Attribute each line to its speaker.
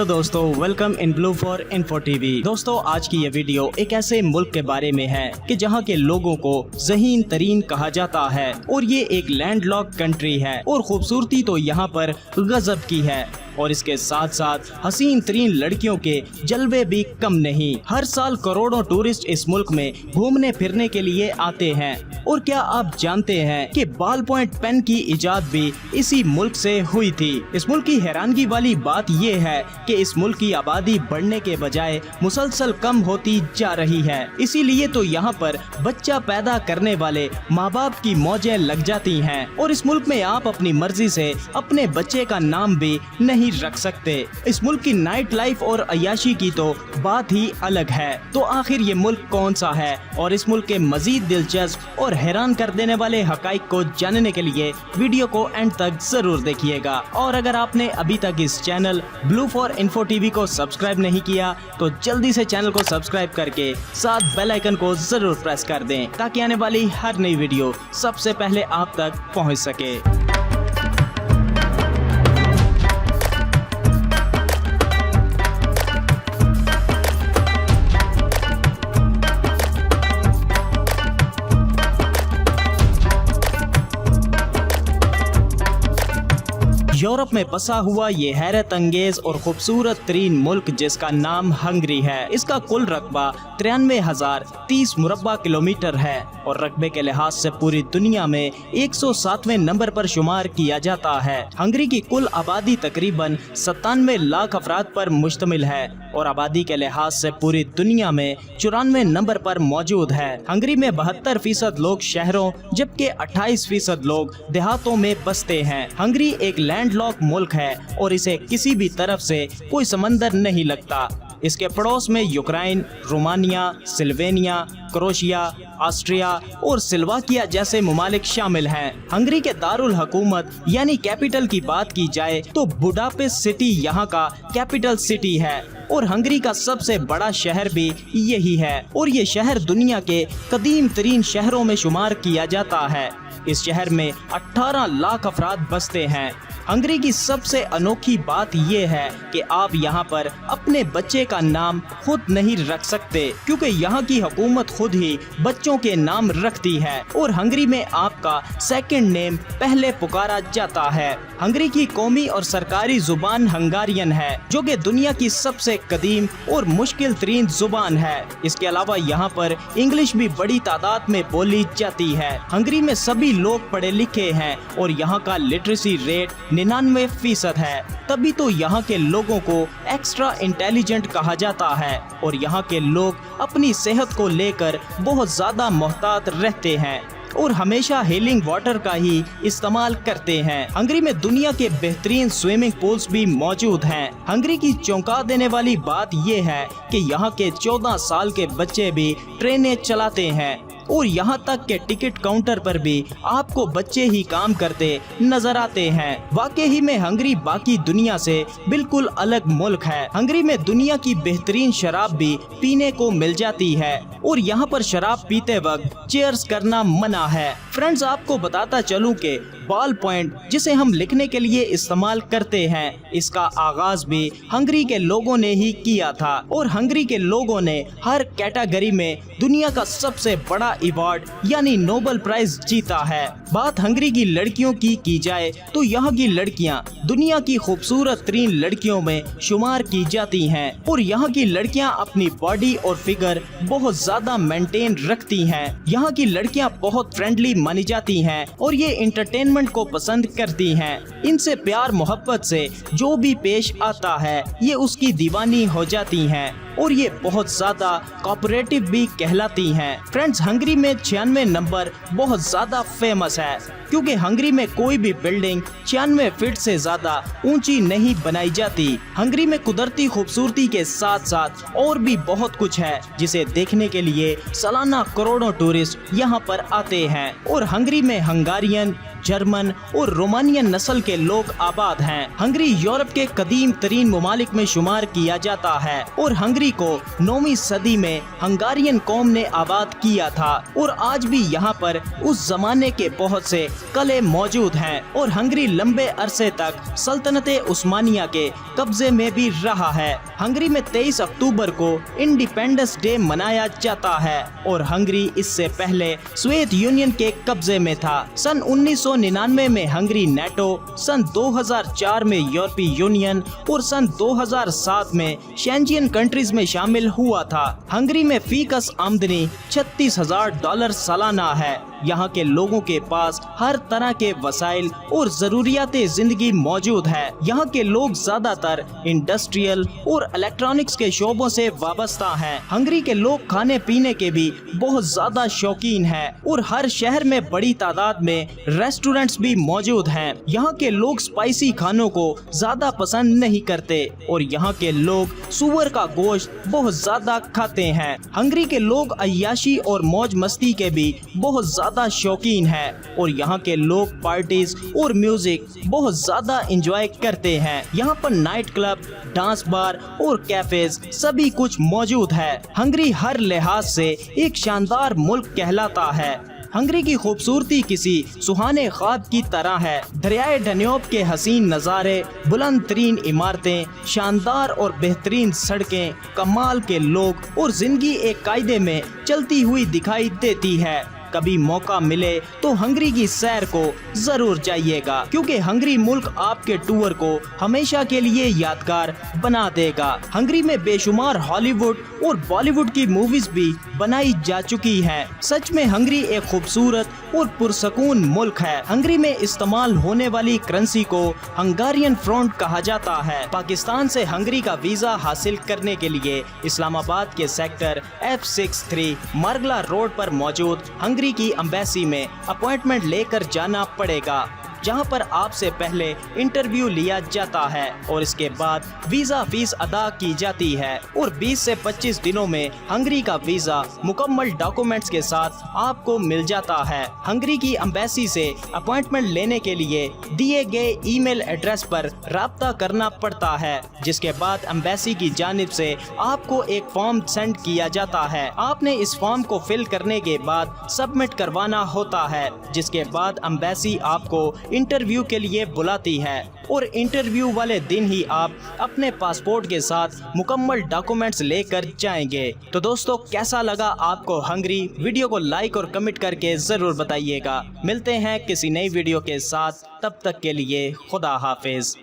Speaker 1: Hello दोस्तों, welcome in blue for info TV. दोस्तों, आज की ये वीडियो एक ऐसे मुल्क के बारे में है कि जहां के लोगों को ज़हीन तरीन कहा जाता है और ये एक लैंडलॉक कंट्री है और खूबसूरती तो यहाँ पर गजब की है और इसके साथ साथ हसीन तरीन लड़कियों के जलवे भी कम नहीं। हर साल करोड़ों टूरिस्ट इस मुल्क में घूमने फिरने के लिए आते हैं। और क्या आप जानते हैं कि बॉल पॉइंट पेन की इजाद भी इसी मुल्क से हुई थी। इस मुल्क की हैरानगी वाली बात ये है कि इस मुल्क की आबादी बढ़ने के बजाय मुसलसल कम होती जा रही है। इसीलिए तो यहाँ पर बच्चा पैदा करने वाले माँ बाप की मौजें लग जाती हैं और इस मुल्क में आप अपनी मर्जी से अपने बच्चे का नाम भी नहीं रख सकते। इस मुल्क की नाइट लाइफ और अय्याशी की तो बात ही अलग है। तो आखिर ये मुल्क कौन सा है और इस मुल्क के मजीद दिलचस्प और हैरान कर देने वाले हकाइक को जानने के लिए वीडियो को एंड तक जरूर देखिएगा। और अगर आपने अभी तक इस channel blue for info TV को सब्सक्राइब नहीं किया तो जल्दी से चैनल को सब्सक्राइब करके साथ बेल आइकन को जरूर प्रेस कर दें ताकि आने वाली हर नई वीडियो सबसे पहले आप तक पहुँच सके। यूरोप में बसा हुआ ये हैरत अंगेज और खूबसूरत तरीन मुल्क जिसका नाम हंगरी है, इसका कुल रकबा 93,030 मुरब्बा किलोमीटर है और रकबे के लिहाज से पूरी दुनिया में 107वें नंबर पर शुमार किया जाता है। हंगरी की कुल आबादी तकरीबन 97 लाख अफराद पर मुश्तमिल है और आबादी के लिहाज से पूरी दुनिया में 94 नंबर पर मौजूद है। हंगरी में 72% लोग शहरों जबकि 28% लोग देहातों में बसते हैं। हंगरी एक लैंडलॉक मुल्क है और इसे किसी भी तरफ से कोई समंदर नहीं लगता। इसके पड़ोस में Ukraine, Romania, Slovenia, Croatia, Austria और स्लोवाकिया जैसे मुमालिक शामिल हैं। हंगरी के दारुल हुकूमत यानी कैपिटल की बात की जाए तो बुडापेस्ट सिटी यहाँ का कैपिटल सिटी है और हंगरी का सबसे बड़ा शहर भी यही है और ये शहर दुनिया के कदीम तरीन शहरों में शुमार किया जाता है। इस शहर में 18 लाख अफराद बसते हैं। हंगरी की सबसे अनोखी बात ये है कि आप यहाँ पर अपने बच्चे का नाम खुद नहीं रख सकते क्योंकि यहाँ की हुकूमत खुद ही बच्चों के नाम रखती है और हंगरी में आपका सेकंड नेम पहले पुकारा जाता है। हंगरी की कौमी और सरकारी जुबान हंगारियन है जो कि दुनिया की सबसे कदीम और मुश्किल तरीन जुबान है। इसके अलावा यहाँ पर इंग्लिश भी बड़ी तादाद में बोली जाती है। हंगरी में सभी लोग पढ़े लिखे हैं और यहाँ का लिटरेसी रेट 99% है। तभी तो यहाँ के लोगों को एक्स्ट्रा इंटेलिजेंट कहा जाता है और यहाँ के लोग अपनी सेहत को लेकर बहुत ज्यादा मोहतात रहते हैं और हमेशा हीलिंग वाटर का ही इस्तेमाल करते हैं। हंगरी में दुनिया के बेहतरीन स्विमिंग पूल्स भी मौजूद हैं। हंगरी की चौंका देने वाली बात यह है कि यहाँ के 14 साल के बच्चे भी ट्रेनें चलाते हैं और यहाँ तक के टिकट काउंटर पर भी आपको बच्चे ही काम करते नजर आते हैं। वाकई में हंगरी बाकी दुनिया से बिल्कुल अलग मुल्क है। हंगरी में दुनिया की बेहतरीन शराब भी पीने को मिल जाती है और यहाँ पर शराब पीते वक्त चीयर्स करना मना है। फ्रेंड्स, आपको बताता चलूं कि बॉल पॉइंट जिसे हम लिखने के लिए इस्तेमाल करते हैं, इसका आगाज भी हंगरी के लोगों ने ही किया था और हंगरी के लोगों ने हर कैटेगरी में दुनिया का सबसे बड़ा अवार्ड यानी नोबेल प्राइज जीता है। बात हंगरी की लड़कियों की जाए तो यहाँ की लड़कियाँ दुनिया की खूबसूरत तरीन लड़कियों में शुमार की जाती हैं और यहाँ की लड़कियाँ अपनी बॉडी और फिगर बहुत ज्यादा मेंटेन रखती हैं। यहाँ की लड़कियाँ बहुत फ्रेंडली मानी जाती हैं और ये एंटरटेनमेंट को पसंद करती हैं। इनसे प्यार मोहब्बत से जो भी पेश आता है ये उसकी दीवानी हो जाती हैं और ये बहुत ज्यादा कोऑपरेटिव भी कहलाती हैं। फ्रेंड्स, हंगरी में 96 नंबर बहुत ज्यादा फेमस है क्योंकि हंगरी में कोई भी बिल्डिंग 96 फीट से ज्यादा ऊंची नहीं बनाई जाती। हंगरी में कुदरती खूबसूरती के साथ साथ और भी बहुत कुछ है जिसे देखने के लिए सालाना करोड़ों टूरिस्ट यहाँ पर आते हैं और हंगरी में हंगारियन, जर्मन और रोमानियन नस्ल के लोग आबाद हैं। हंगरी यूरोप के कदीम तरीन ममालिक में शुमार किया जाता है और हंगरी को 9वीं सदी में हंगारियन कौम ने आबाद किया था और आज भी यहाँ पर उस जमाने के बहुत से कले मौजूद हैं और हंगरी लंबे अरसे तक सल्तनते उस्मानिया के कब्जे में भी रहा है। हंगरी में 23 अक्टूबर को इंडिपेंडेंस डे मनाया जाता है और हंगरी इससे पहले सोवियत यूनियन के कब्जे में था। सन 1999 में हंगरी नेटो, सन 2004 में यूरोपीय यूनियन और सन 2007 में शेंजियन कंट्रीज में शामिल हुआ था। हंगरी में फीकस आमदनी $36,000 सालाना है। यहाँ के लोगों के पास हर तरह के वसाइल और जरूरियाते जिंदगी मौजूद है। यहाँ के लोग ज्यादातर इंडस्ट्रियल और इलेक्ट्रॉनिक्स के शोबों से वाबस्ता हैं। हंगरी के लोग खाने पीने के भी बहुत ज्यादा शौकीन हैं और हर शहर में बड़ी तादाद में रेस्टोरेंट्स भी मौजूद हैं। यहाँ के लोग स्पाइसी खानों को ज्यादा पसंद नहीं करते और यहाँ के लोग सुअर का गोश्त बहुत ज्यादा खाते हैं। हंगरी के लोग अय्याशी और मौज मस्ती के भी बहुत ज्यादा शौकीन है और यहाँ के लोग पार्टीज और म्यूजिक बहुत ज्यादा एंजॉय करते हैं। यहाँ पर नाइट क्लब, डांस बार और कैफेज सभी कुछ मौजूद है। हंगरी हर लिहाज से एक शानदार मुल्क कहलाता है। हंगरी की खूबसूरती किसी सुहाने ख्वाब की तरह है। दरियाए डन्यूब के हसीन नज़ारे, बुलंद तरीन इमारतें, शानदार और बेहतरीन सड़कें, कमाल के लोग और जिंदगी एक कायदे में चलती हुई दिखाई देती है। कभी मौका मिले तो हंगरी की सैर को जरूर जाइएगा क्योंकि हंगरी मुल्क आपके टूर को हमेशा के लिए यादगार बना देगा। हंगरी में बेशुमार हॉलीवुड और बॉलीवुड की मूवीज भी बनाई जा चुकी हैं। सच में हंगरी एक खूबसूरत और पुरसकून मुल्क है। हंगरी में इस्तेमाल होने वाली करेंसी को हंगारियन फ्रॉन्ट कहा जाता है। पाकिस्तान से हंगरी का वीजा हासिल करने के लिए इस्लामाबाद के सेक्टर F63 मार्गला रोड पर मौजूद हंगरी की एम्बेसी में अपॉइंटमेंट लेकर जाना पड़ेगा, जहां पर आपसे पहले इंटरव्यू लिया जाता है और इसके बाद वीजा फीस अदा की जाती है और 20 से 25 दिनों में हंगरी का वीजा मुकम्मल डॉक्यूमेंट्स के साथ आपको मिल जाता है। हंगरी की एम्बेसी से अपॉइंटमेंट लेने के लिए दिए गए ईमेल एड्रेस पर राब्ता करना पड़ता है, जिसके बाद एम्बेसी की जानिब से आपको एक फॉर्म सेंड किया जाता है। आपने इस फॉर्म को फिल करने के बाद सबमिट करवाना होता है, जिसके बाद एम्बेसी आपको इंटरव्यू के लिए बुलाती है और इंटरव्यू वाले दिन ही आप अपने पासपोर्ट के साथ मुकम्मल डॉक्यूमेंट्स लेकर जाएंगे। तो दोस्तों, कैसा लगा आपको हंगरी? वीडियो को लाइक और कमेंट करके जरूर बताइएगा। मिलते हैं किसी नई वीडियो के साथ, तब तक के लिए खुदा हाफिज।